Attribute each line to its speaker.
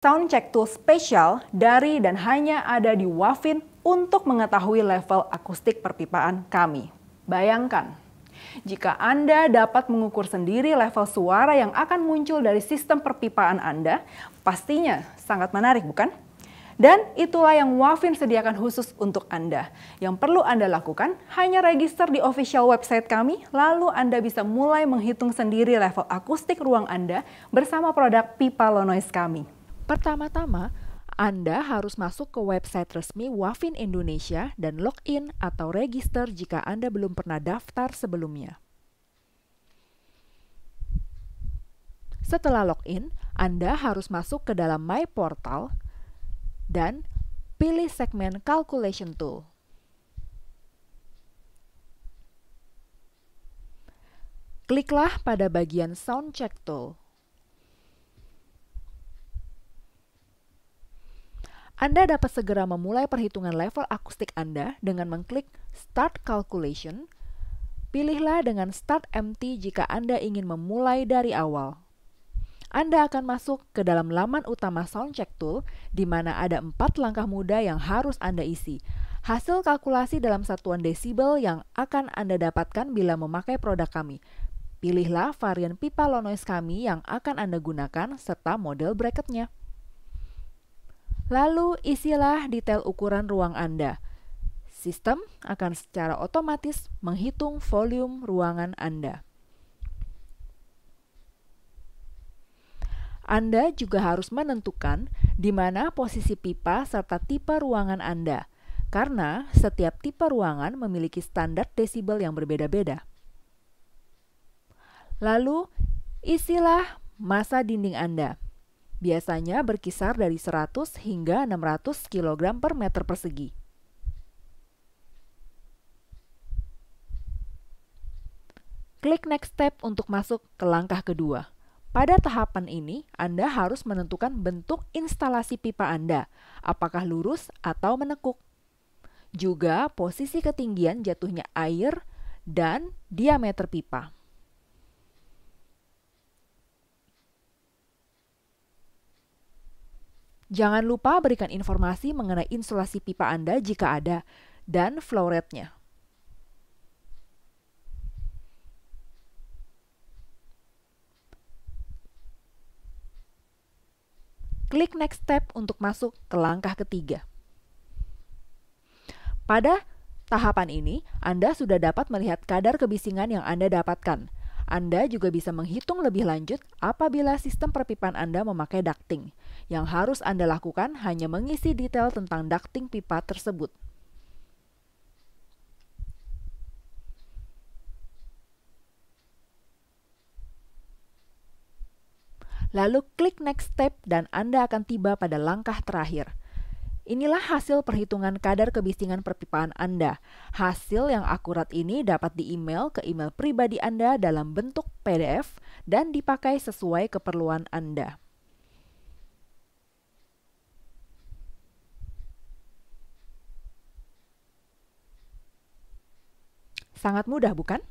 Speaker 1: Soundcheck tool spesial dari dan hanya ada di Wavin untuk mengetahui level akustik perpipaan kami. Bayangkan, jika Anda dapat mengukur sendiri level suara yang akan muncul dari sistem perpipaan Anda, pastinya sangat menarik, bukan? Dan itulah yang Wavin sediakan khusus untuk Anda. Yang perlu Anda lakukan hanya register di official website kami, lalu Anda bisa mulai menghitung sendiri level akustik ruang Anda bersama produk pipa low noise kami.
Speaker 2: Pertama-tama, Anda harus masuk ke website resmi Wavin Indonesia dan login atau register jika Anda belum pernah daftar sebelumnya. Setelah login, Anda harus masuk ke dalam My Portal dan pilih segmen Calculation Tool. Kliklah pada bagian Soundcheck Tool. Anda dapat segera memulai perhitungan level akustik Anda dengan mengklik Start Calculation. Pilihlah dengan Start Empty jika Anda ingin memulai dari awal. Anda akan masuk ke dalam laman utama Soundcheck Tool, di mana ada 4 langkah mudah yang harus Anda isi. Hasil kalkulasi dalam satuan desibel yang akan Anda dapatkan bila memakai produk kami. Pilihlah varian pipa low noise kami yang akan Anda gunakan, serta model bracketnya. Lalu isilah detail ukuran ruang Anda. Sistem akan secara otomatis menghitung volume ruangan Anda. Anda juga harus menentukan di mana posisi pipa serta tipe ruangan Anda, karena setiap tipe ruangan memiliki standar desibel yang berbeda-beda. Lalu, isilah massa dinding Anda. Biasanya berkisar dari 100 hingga 600 kg per meter persegi. Klik Next Step untuk masuk ke langkah kedua. Pada tahapan ini, Anda harus menentukan bentuk instalasi pipa Anda, apakah lurus atau menekuk. Juga posisi ketinggian jatuhnya air dan diameter pipa. Jangan lupa berikan informasi mengenai instalasi pipa Anda jika ada, dan flow rate-nya. Klik Next Step untuk masuk ke langkah ketiga. Pada tahapan ini, Anda sudah dapat melihat kadar kebisingan yang Anda dapatkan. Anda juga bisa menghitung lebih lanjut apabila sistem perpipaan Anda memakai ducting. Yang harus Anda lakukan hanya mengisi detail tentang ducting pipa tersebut. Lalu klik Next Step dan Anda akan tiba pada langkah terakhir. Inilah hasil perhitungan kadar kebisingan perpipaan Anda. Hasil yang akurat ini dapat di-email ke email pribadi Anda dalam bentuk PDF dan dipakai sesuai keperluan Anda. Sangat mudah, bukan?